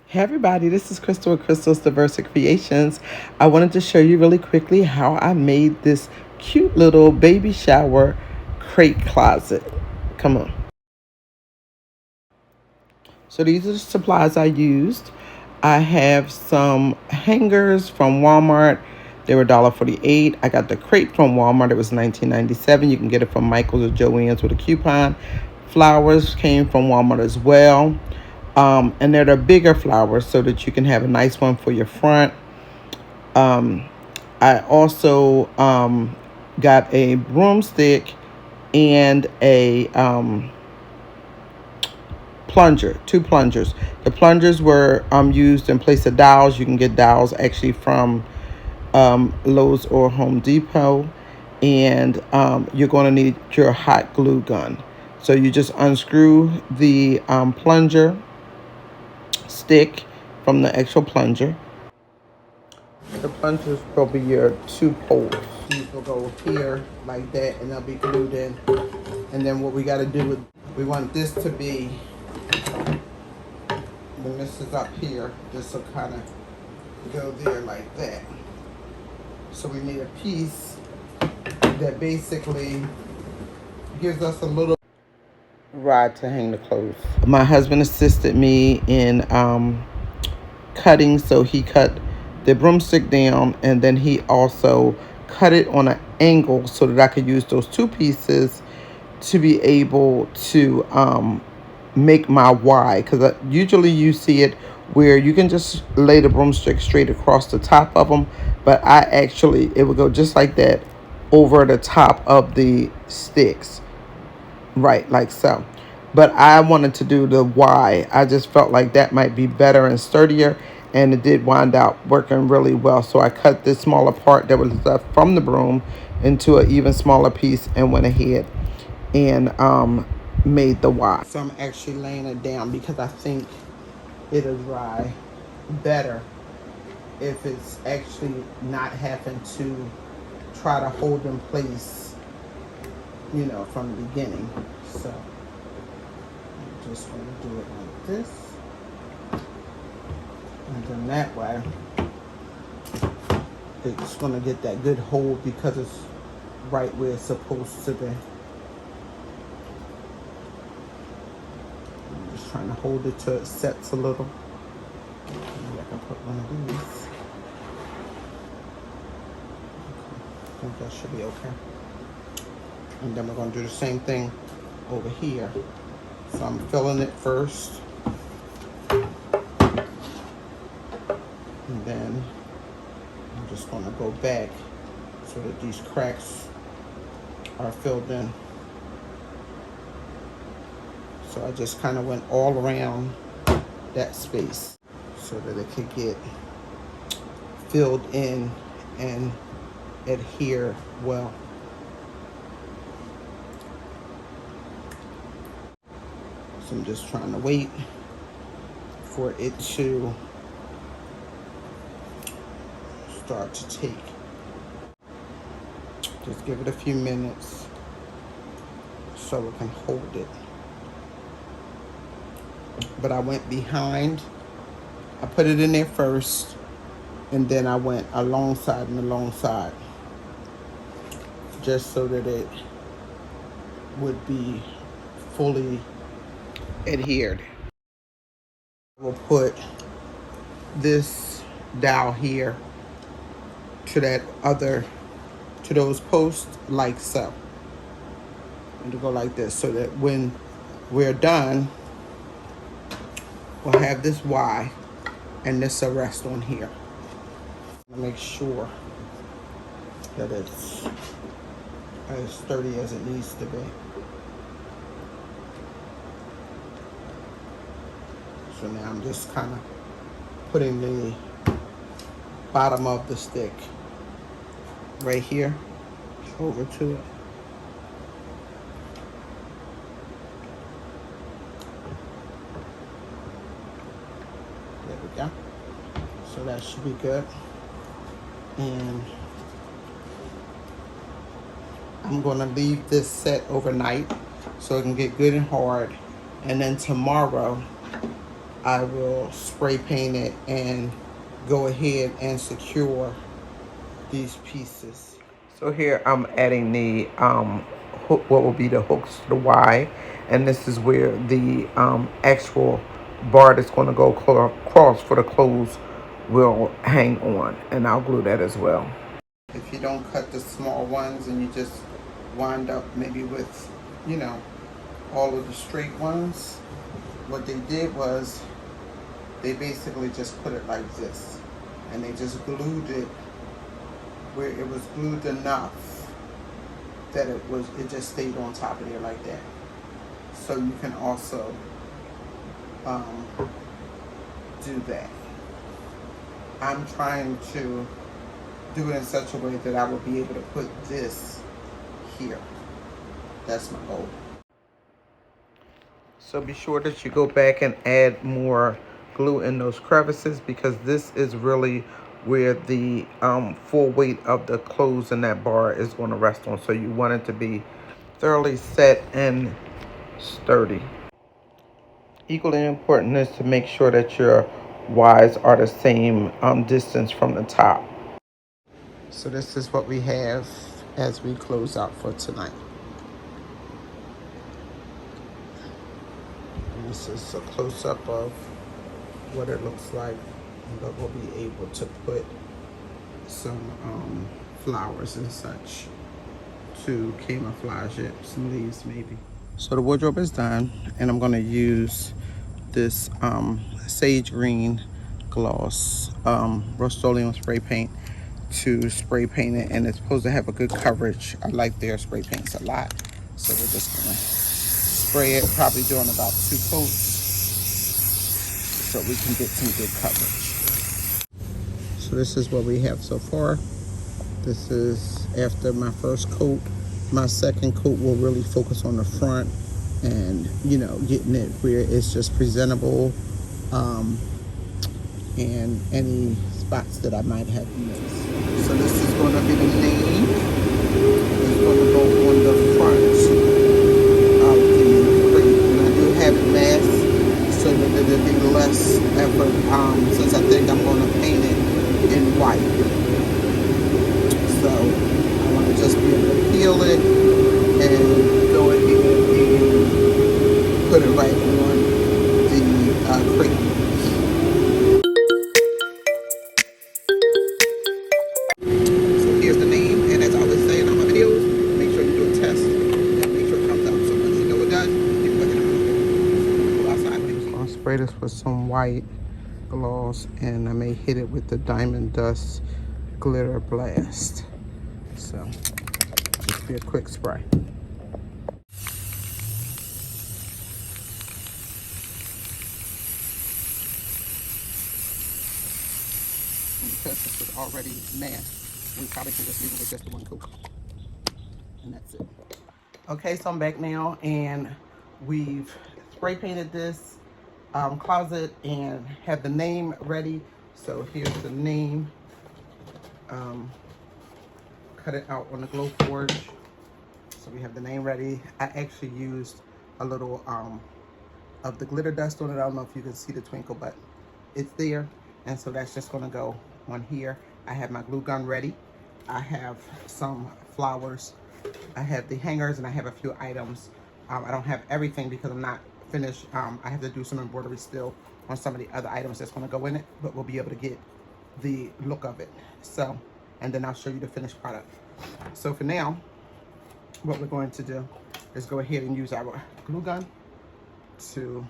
Hey everybody, this is Crystal with Crystal's Diverse Creations. I wanted to show you really quickly how I made this cute little baby shower crate closet. Come on. So these are the supplies I used. I have some hangers from Walmart. They were $1.48. I got the crate from Walmart. It was $19.97. You can get it from Michael's or Joann's with a coupon. Flowers came from Walmart as well. And they're the bigger flowers so that you can have a nice one for your front. I also got a broomstick and a plunger, two plungers. The plungers were used in place of dowels. You can get dowels actually from Lowe's or Home Depot. And you're going to need your hot glue gun. So you just unscrew the plunger stick from the actual plunger. The plungers will be your two poles. These will go here like that and they'll be glued in. And then what we got to do is we want this to be, when this is up here, this will kind of go there like that. So we need a piece that basically gives us a little rod to hang the clothes. My husband assisted me in cutting, so he cut the broomstick down and then he also cut it on an angle so that I could use those two pieces to be able to make my Y, because usually you see it where you can just lay the broomstick straight across the top of them, but I actually, it would go just like that over the top of the sticks, right, like so. But I wanted to do the Y. I just felt like that might be better and sturdier, and it did wind up working really well. So I cut this smaller part that was left from the broom into an even smaller piece and went ahead and made the Y. So I'm actually laying it down because I think it'll dry better if it's actually not having to try to hold in place, you know, from the beginning. So I'm just going to do it like this. And then that way, it's going to get that good hold because it's right where it's supposed to be. I'm just trying to hold it till it sets a little. Maybe I can put one of these. I think that should be okay. And then we're going to do the same thing over here. So I'm filling it first. And then I'm just going to go back so that these cracks are filled in. So I just kind of went all around that space so that it could get filled in and adhere well. So I'm just trying to wait for it to start to take. Just give it a few minutes so it can hold it. But I went behind. I put it in there first, and then I went alongside and alongside, just so that it would be fully adhered. We'll put this dowel here to that other, to those posts like so. And to go like this so that when we're done, we'll have this Y and this will rest on here. Make sure that it's as sturdy as it needs to be. So now I'm just kind of putting the bottom of the stick right here over to it. There we go. So that should be good. And I'm going to leave this set overnight so it can get good and hard. And then tomorrow I will spray paint it and go ahead and secure these pieces. So here I'm adding the hook, what will be the hooks to the Y, and this is where the actual bar that's going to go across for the clothes will hang on, and I'll glue that as well. If you don't cut the small ones and you just wind up maybe with, you know, all of the straight ones, what they did was they basically just put it like this, and they just glued it where it was glued enough that it just stayed on top of there like that. So you can also um, do that. I'm trying to do it in such a way that I will be able to put this here. That's my goal. So be sure that you go back and add more glue in those crevices, because this is really where the full weight of the clothes in that bar is going to rest on. So you want it to be thoroughly set and sturdy. Equally important is to make sure that your Y's are the same distance from the top. So this is what we have as we close out for tonight. And this is a close-up of what it looks like, but we'll be able to put some flowers and such to camouflage it, some leaves maybe. So the wardrobe is done, and I'm going to use this sage green gloss Rust-Oleum spray paint to spray paint it, and it's supposed to have a good coverage. I like their spray paints a lot, so we're just gonna spray it, probably doing about 2 coats so we can get some good coverage. So this is what we have so far. This is after my first coat. My second coat will really focus on the front and, you know, getting it where it's just presentable, and any spots that I might have missed. So this is going to be the name. It's going to go on the front of the crate, and I do have it masked so that it'll be less effort, since I think I'm going to paint it in white. So I want to just be able to peel it and go ahead and put it right on the crate. So here's the name, and as I always say in all my videos, make sure you do a test and make sure it comes out. So once you know it does, you can go outside. I'll spray this with some white gloss, and I may hit it with the Diamond Dust Glitter Blast. So just be a quick spray. Because this is already masked, we probably can just leave it with just the one coat, and that's it. Okay, so I'm back now, and we've spray painted this closet and have the name ready. So here's the name. Cut it out on the Glowforge. So we have the name ready. I actually used a little of the glitter dust on it. I don't know if you can see the twinkle, but it's there. And so that's just gonna go on here. I have my glue gun ready. I have some flowers. I have the hangers, and I have a few items. I don't have everything because I'm not finished. I have to do some embroidery still on some of the other items that's gonna go in it, but we'll be able to get the look of it. So, and then I'll show you the finished product. So for now, what we're going to do is go ahead and use our glue gun to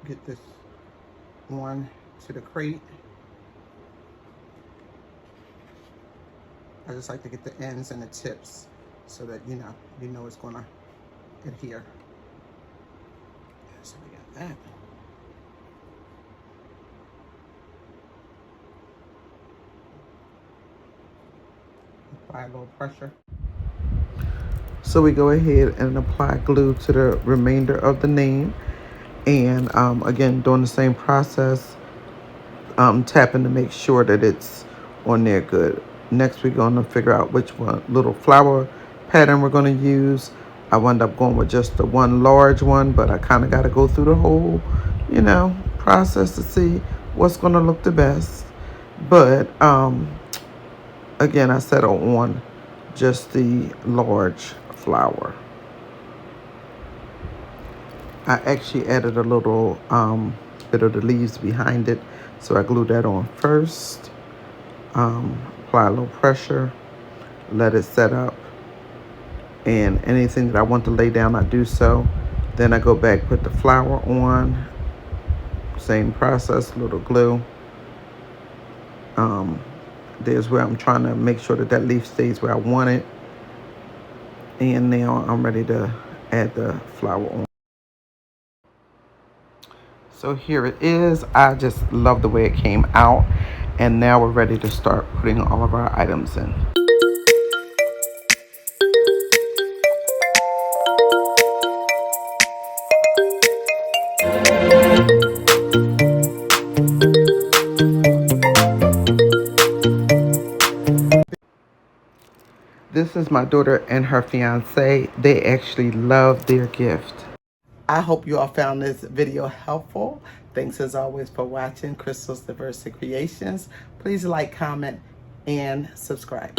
get this one to the crate. I just like to get the ends and the tips so that you know it's gonna adhere. So we got that. Apply a little pressure. So we go ahead and apply glue to the remainder of the name, and again doing the same process, tapping to make sure that it's on there good. Next we're going to figure out which one little flower pattern we're going to use. I wound up going with just the one large one, but I kind of got to go through the whole, process to see what's going to look the best. But again, I settled on just the large flower. I actually added a little bit of the leaves behind it, so I glued that on first. Apply a little pressure, let it set up, and anything that I want to lay down, I do so. Then I go back, put the flower on, same process, little glue. There's where I'm trying to make sure that that leaf stays where I want it. And now I'm ready to add the flower on. So here it is. I just love the way it came out. And now we're ready to start putting all of our items in. This is my daughter and her fiance. They actually love their gift. I hope you all found this video helpful. Thanks as always for watching Crystal's Diversity Creations. Please like, comment, and subscribe.